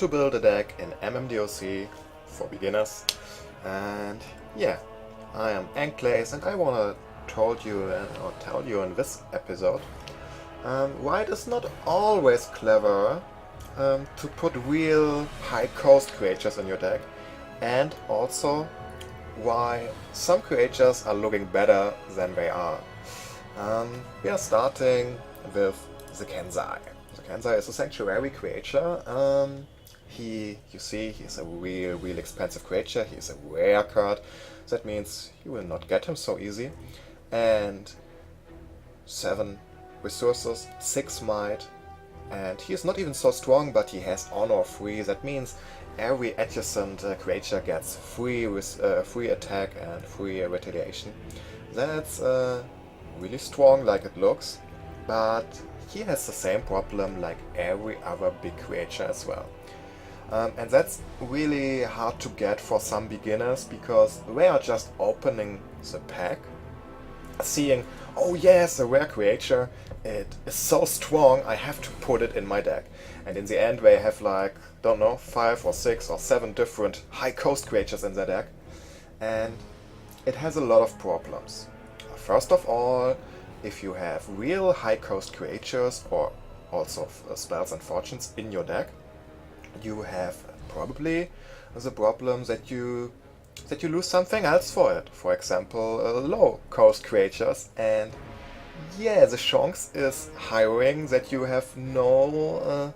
to build a deck in MMDoC for beginners. And yeah, I am Enclays and I wanna tell you in this episode why it is not always clever to put real high cost creatures in your deck, and also why some creatures are looking better than they are. We are starting with the Kensai. The Kensai is a sanctuary creature. He's a real expensive creature. He's a rare card. That means you will not get him so easy. And 7 resources, 6 might, and he is not even so strong, but he has honor 3. That means every adjacent creature gets free attack and free retaliation. That's really strong like it looks, but he has the same problem like every other big creature as well. And that's really hard to get for some beginners, because they are just opening the pack, seeing, oh yes, a rare creature, it is so strong, I have to put it in my deck. And in the end they have like, don't know, 5 or 6 or 7 different high cost creatures in their deck. And it has a lot of problems. First of all, if you have real high cost creatures or also spells and fortunes in your deck, you have probably the problem that you lose something else for it. For example, low cost creatures, and yeah, the chance is highering that you have no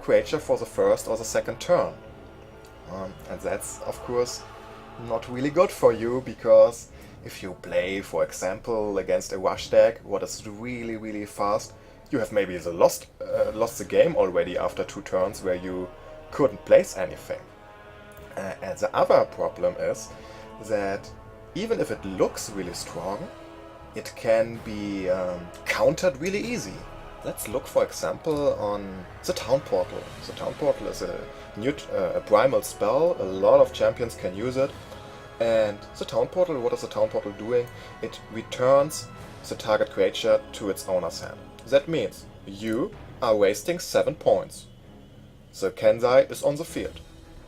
creature for the first or the second turn. And that's of course not really good for you, because if you play, for example, against a rush deck, what is really fast, you have maybe lost the game already after 2 turns where you couldn't place anything. And the other problem is that even if it looks really strong, it can be countered really easy. Let's look, for example, on the Town Portal. The Town Portal is a new primal spell. A lot of champions can use it. And the Town Portal, what is the Town Portal doing? It returns the target creature to its owner's hand. That means you are wasting 7 points. The Kensai is on the field.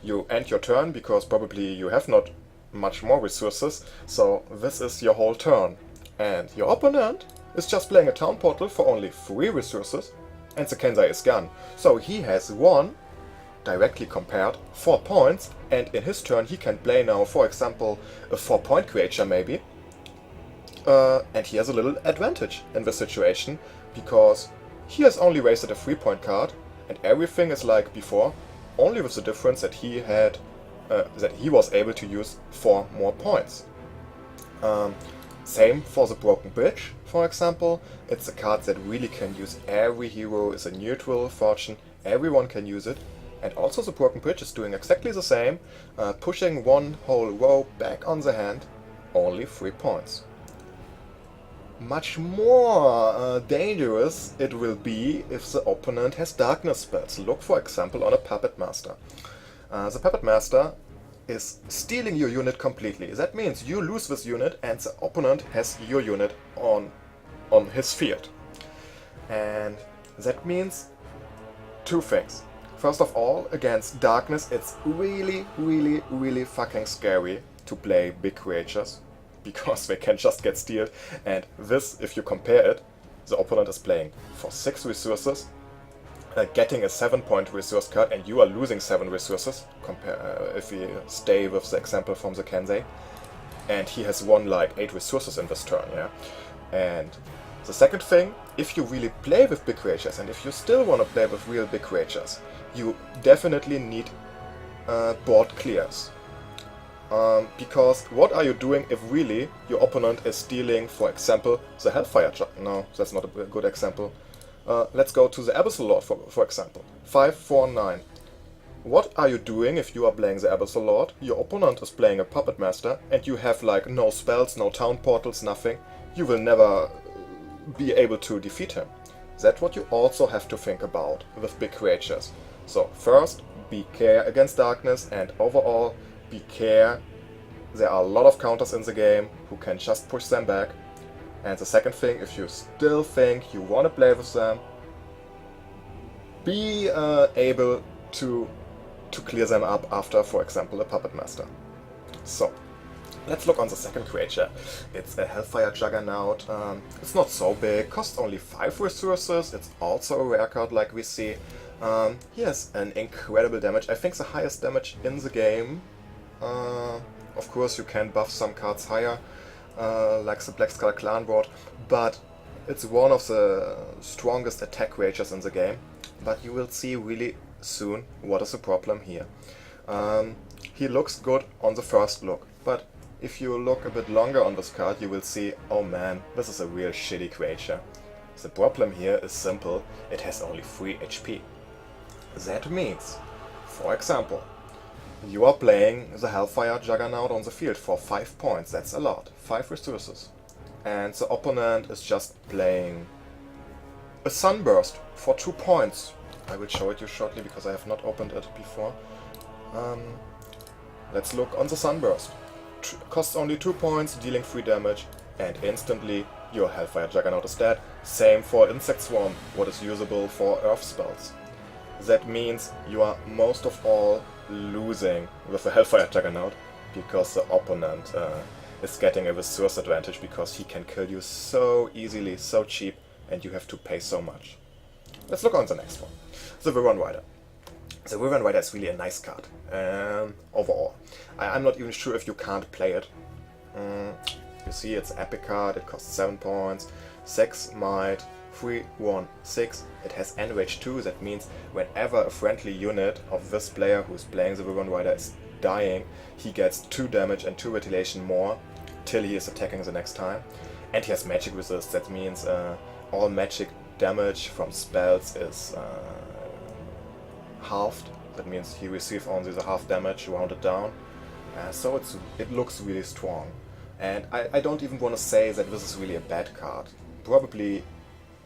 You end your turn because probably you have not much more resources, so this is your whole turn. And your opponent is just playing a Town Portal for only 3 resources, and the Kensai is gone. So he has won, directly compared, 4 points, and in his turn he can play now, for example, a 4-point creature maybe. And he has a little advantage in this situation, because he has only wasted a 3-point card, and everything is like before, only with the difference that he had, that he was able to use 4 more points. Same for the Broken Bridge, for example. It's a card that really can use every hero, is a neutral fortune, everyone can use it. And also the Broken Bridge is doing exactly the same, pushing 1 whole row back on the hand, only 3 points. Much more dangerous it will be if the opponent has darkness spells. Look, for example, on a Puppet Master. The Puppet Master is stealing your unit completely. That means you lose this unit and the opponent has your unit on his field. And that means 2 things. First of all, against darkness it's really fucking scary to play big creatures, because they can just get stealed. And this, if you compare it, the opponent is playing for 6 resources, getting a 7-point resource card, and you are losing 7 resources, if we stay with the example from the Kensei. And he has won like 8 resources in this turn, yeah? And the second thing, if you really play with big creatures, and if you still want to play with real big creatures, you definitely need board clears. Because what are you doing if really your opponent is stealing, for example, the Hellfire Giant? No, that's not a good example. Let's go to the Abyssal Lord, for example. 5, 4, 9. What are you doing if you are playing the Abyssal Lord? Your opponent is playing a Puppet Master, and you have like no spells, no Town Portals, nothing. You will never be able to defeat him. That's what you also have to think about with big creatures. So first, be care against darkness, and overall, be care. There are a lot of counters in the game who can just push them back. And the second thing, if you still think you want to play with them, be able to to clear them up after, for example, a Puppet Master. So, let's look on the second creature. It's a Hellfire Juggernaut. It's not so big, costs only 5 resources. It's also a rare card like we see. He has an incredible damage. I think the highest damage in the game. Of course, you can buff some cards higher, like the Black Skull Clan board, but it's one of the strongest attack creatures in the game. But you will see really soon what is the problem here. He looks good on the first look, but if you look a bit longer on this card, you will see, oh man, this is a real shitty creature. The problem here is simple, it has only 3 HP. That means, for example, you are playing the Hellfire Juggernaut on the field for 5 points, that's a lot, 5 resources. And the opponent is just playing a Sunburst for 2 points. I will show it you shortly because I have not opened it before. Let's look on the Sunburst. Costs only 2 points, dealing 3 damage, and instantly your Hellfire Juggernaut is dead. Same for Insect Swarm, what is usable for Earth spells. That means you are most of all losing with the Hellfire Juggernaut, because the opponent is getting a resource advantage because he can kill you so easily, so cheap, and you have to pay so much. Let's look on the next one. The Wyvern Rider. The Wyvern Rider is really a nice card, overall. I'm not even sure if you can't play it. You see, it's an epic card, it costs 7 points, 6 might, 3, 1, 6. It has Enrage 2, that means whenever a friendly unit of this player who's playing the Wyvern Rider is dying, he gets 2 damage and 2 retaliation more till he is attacking the next time. And he has magic resist, that means all magic damage from spells is halved. That means he receives only the half damage rounded down. So it looks really strong. And I don't even want to say that this is really a bad card. Probably,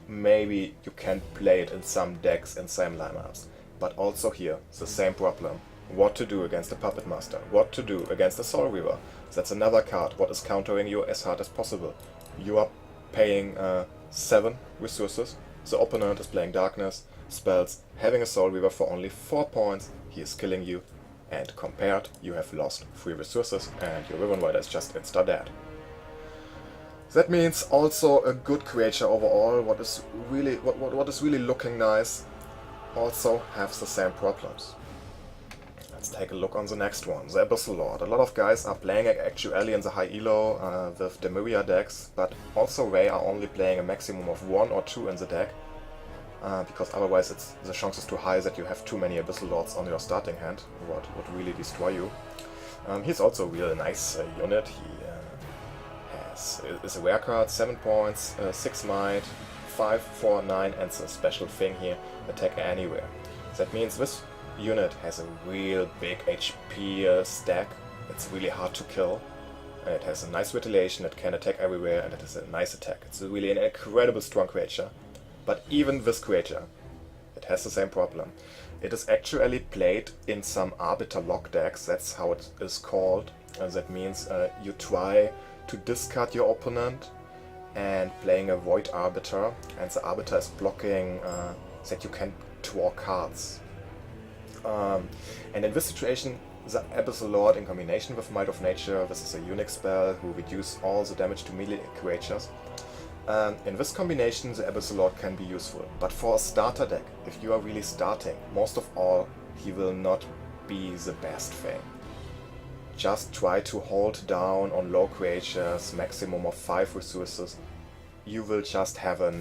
maybe you can play it in some decks in some lineups. But also here, the same problem. What to do against a Puppet Master? What to do against a Soul Reaver? That's another card. What is countering you as hard as possible? You are paying 7 resources. The opponent is playing Darkness, spells, having a Soul Reaver for only 4 points. He is killing you. And compared, you have lost 3 resources and your Wyvern Rider is just insta-dead. That means also a good creature overall. What is really looking nice also has the same problems. Let's take a look on the next one, the Abyssal Lord. A lot of guys are playing actually in the high elo with Demiria decks, but also they are only playing a maximum of 1 or 2 in the deck, because otherwise the chance is too high that you have too many Abyssal Lords on your starting hand, what would really destroy you. He's also a real nice unit. He is a rare card, 7 points, 6 might, 5, 4, 9, and the special thing here, attack anywhere. That means this unit has a real big HP stack. It's really hard to kill. It has a nice retaliation, it can attack everywhere, and it has a nice attack. It's really an incredible strong creature. But even this creature, it has the same problem. It is actually played in some Arbiter lock decks, that's how it is called. That means you try to discard your opponent and playing a Void Arbiter, and the Arbiter is blocking that you can draw cards. And in this situation, the Abyssal Lord in combination with Might of Nature, this is a unique spell who reduces all the damage to melee creatures. In this combination, the Abyssal Lord can be useful, but for a starter deck, if you are really starting, most of all, he will not be the best thing. Just try to hold down on low creatures, maximum of 5 resources. You will just have a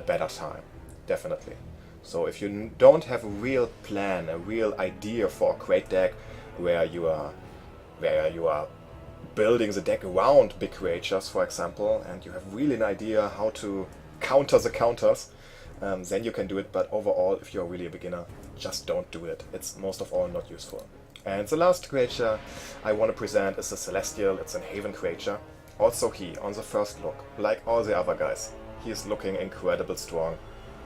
better time, definitely. So if you don't have a real plan, a real idea for a great deck where you are building the deck around big creatures, for example, and you have really an idea how to counter the counters, then you can do it. But overall, if you're really a beginner, just don't do it. It's most of all not useful. And the last creature I want to present is a Celestial. It's a Haven creature. Also he, on the first look, like all the other guys, he is looking incredible strong.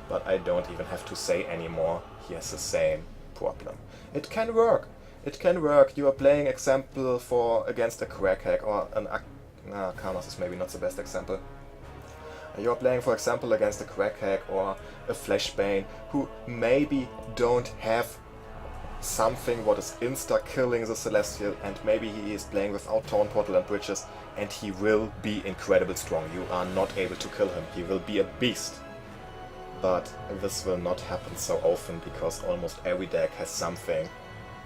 But I don't even have to say anymore, he has the same problem. It can work. It can work. You are playing example against a Quackhack or an Karmas is maybe not the best example. You are playing, for example, against a Quackhack or a Flashbane who maybe don't have something what is insta-killing the Celestial, and maybe he is playing without Taunt Portal and Bridges, and he will be incredibly strong. You are not able to kill him. He will be a beast. But this will not happen so often, because almost every deck has something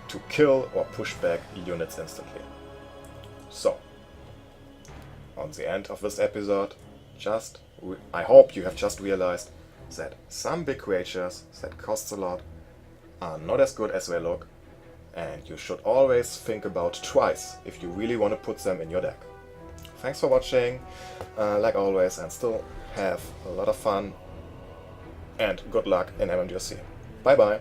to kill or push back units instantly. So, on the end of this episode, I hope you have just realized that some big creatures that cost a lot are not as good as they look, and you should always think about twice if you really want to put them in your deck. Thanks for watching, like always, and still have a lot of fun, and good luck in MMDoC. Bye bye!